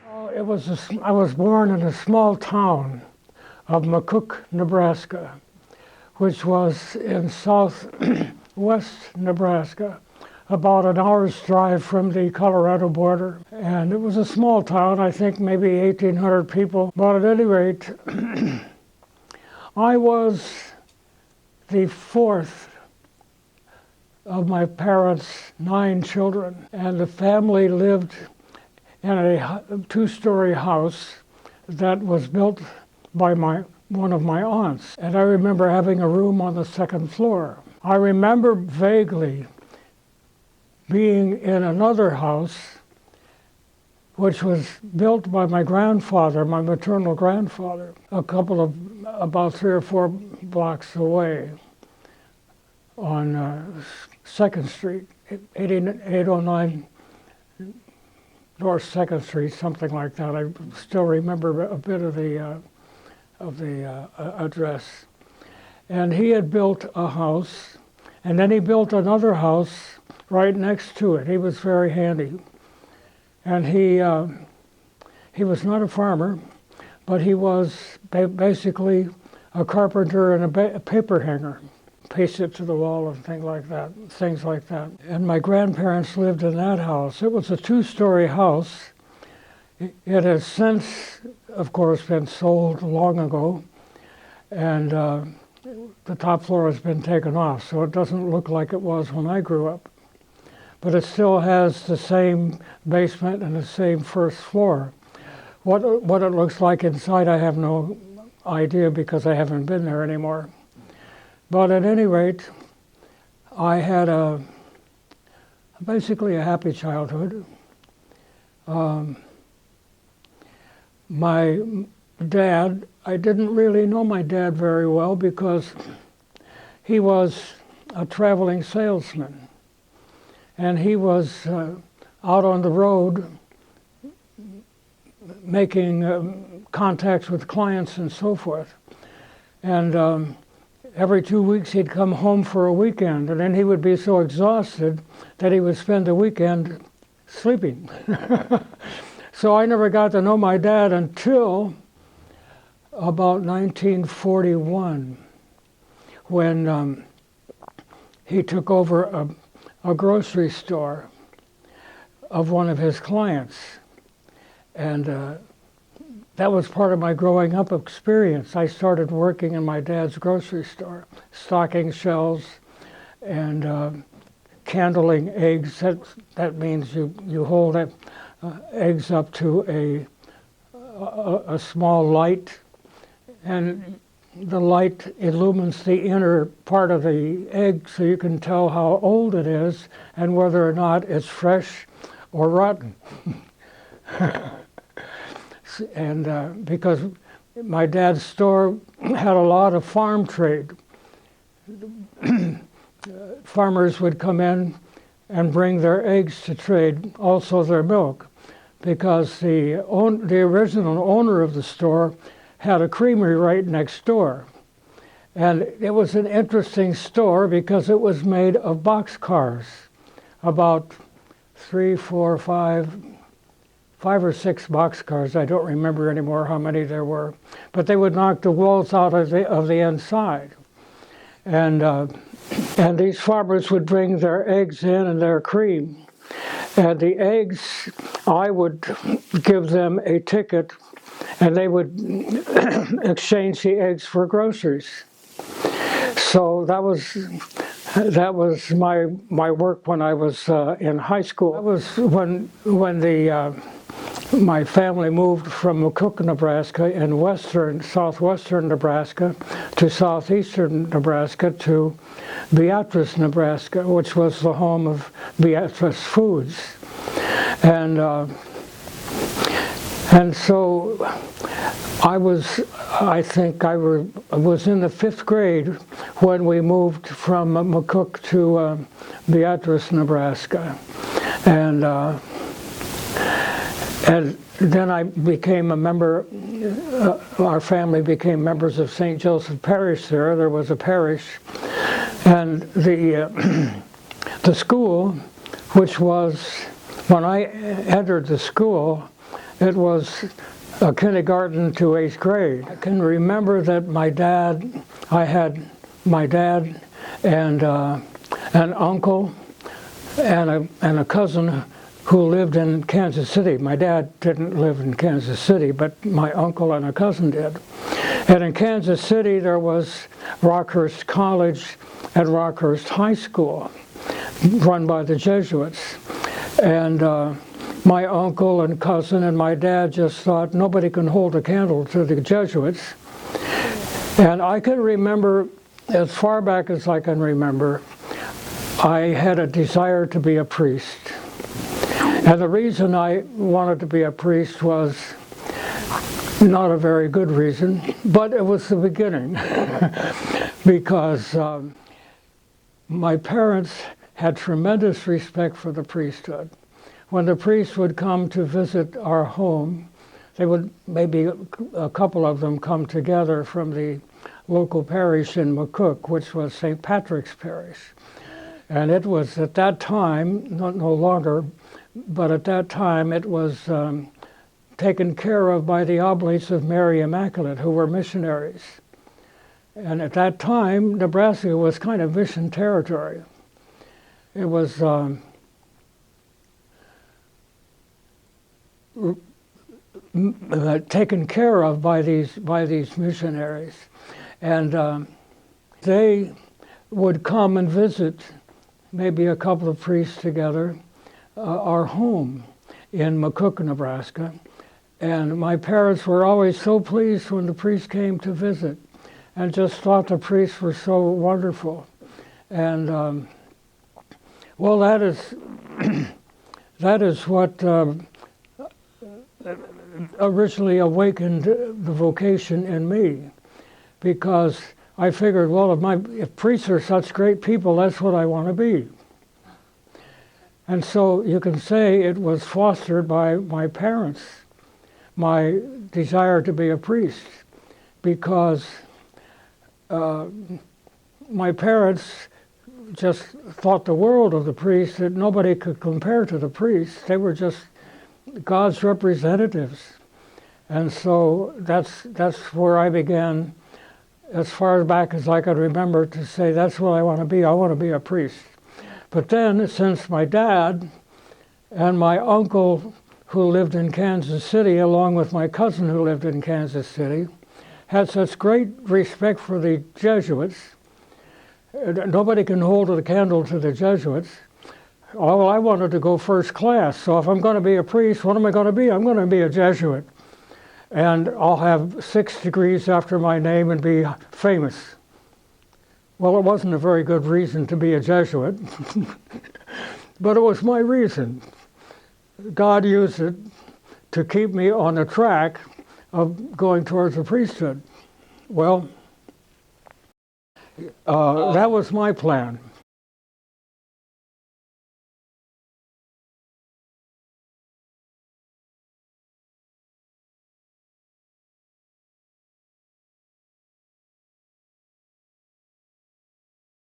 I was born in a small town of McCook, Nebraska, which was in southwest Nebraska, about an hour's drive from the Colorado border. And it was a small town, I think maybe 1,800 people. But at any rate, I was the fourth of my parents' 9 children, and the family lived in a 2-story house that was built by one of my aunts. And I remember having a room on the 2nd floor. I remember vaguely being in another house which was built by my grandfather, my maternal grandfather, about 3 or 4 blocks away on 2nd Street, 809 North 2nd Street, something like that. I still remember a bit of the address. And he had built a house, and then he built another house right next to it. He was very handy. And he was not a farmer, but he was basically a carpenter and a paper hanger. Paste it to the wall and things like that. And my grandparents lived in that house. It was a 2-story house. It has since, of course, been sold long ago, and the top floor has been taken off, so it doesn't look like it was when I grew up. But it still has the same basement and the same 1st floor. What it looks like inside, I have no idea because I haven't been there anymore. But at any rate, I had basically a happy childhood. My dad, I didn't really know my dad very well because he was a traveling salesman. And he was out on the road making contacts with clients and so forth. And every 2 weeks he'd come home for a weekend, and then he would be so exhausted that he would spend the weekend sleeping. So I never got to know my dad until about 1941, when he took over a grocery store of one of his clients. And that was part of my growing up experience. I started working in my dad's grocery store, stocking shelves and candling eggs. That means you hold eggs up to a small light, and the light illumines the inner part of the egg so you can tell how old it is and whether or not it's fresh or rotten. And because my dad's store had a lot of farm trade, farmers would come in and bring their eggs to trade, also their milk, because the original owner of the store had a creamery right next door. And it was an interesting store because it was made of boxcars, about 3, 4, 5 or 6 boxcars. I don't remember anymore how many there were, but they would knock the walls out of the inside. And these farmers would bring their eggs in and their cream. And the eggs, I would give them a ticket, and they would exchange the eggs for groceries. So that was my work when I was in high school. That was when my family moved from McCook, Nebraska, in southwestern Nebraska, to southeastern Nebraska, to Beatrice, Nebraska, which was the home of Beatrice Foods. And so I was in the 5th grade when we moved from McCook to Beatrice, Nebraska. And then I became a member, our family became members of St. Joseph Parish there. There was a parish. And the school, which was, when I entered the school, it was kindergarten to 8th grade. I can remember that I had my dad and an uncle and a cousin who lived in Kansas City. My dad didn't live in Kansas City, but my uncle and a cousin did. And in Kansas City, there was Rockhurst College and Rockhurst High School, run by the Jesuits. And my uncle and cousin and my dad just thought nobody can hold a candle to the Jesuits. And I can remember, as far back as I can remember, I had a desire to be a priest. And the reason I wanted to be a priest was not a very good reason, but it was the beginning. Because my parents had tremendous respect for the priesthood. When the priest would come to visit our home, they would, maybe a couple of them, come together from the local parish in McCook, which was St. Patrick's Parish. And it was at that time, no longer, but at that time it was taken care of by the Oblates of Mary Immaculate, who were missionaries. And at that time, Nebraska was kind of mission territory. It was taken care of by these missionaries, and they would come and visit, maybe a couple of priests together, our home in McCook, Nebraska. And my parents were always so pleased when the priest came to visit, and just thought the priests were so wonderful. And well, that is what originally awakened the vocation in me, because I figured, well, if priests are such great people, that's what I want to be. And so you can say it was fostered by my parents, my desire to be a priest, because my parents just thought the world of the priest, that nobody could compare to the priests. They were just God's representatives. And so that's where I began, as far back as I could remember, to say that's what I want to be. I want to be a priest. But then, since my dad and my uncle, who lived in Kansas City, along with my cousin who lived in Kansas City, had such great respect for the Jesuits, nobody can hold a candle to the Jesuits. Oh, I wanted to go first class, so if I'm going to be a priest, what am I going to be? I'm going to be a Jesuit. And I'll have 6 degrees after my name and be famous. Well, it wasn't a very good reason to be a Jesuit, but it was my reason. God used it to keep me on the track of going towards the priesthood. Well, that was my plan.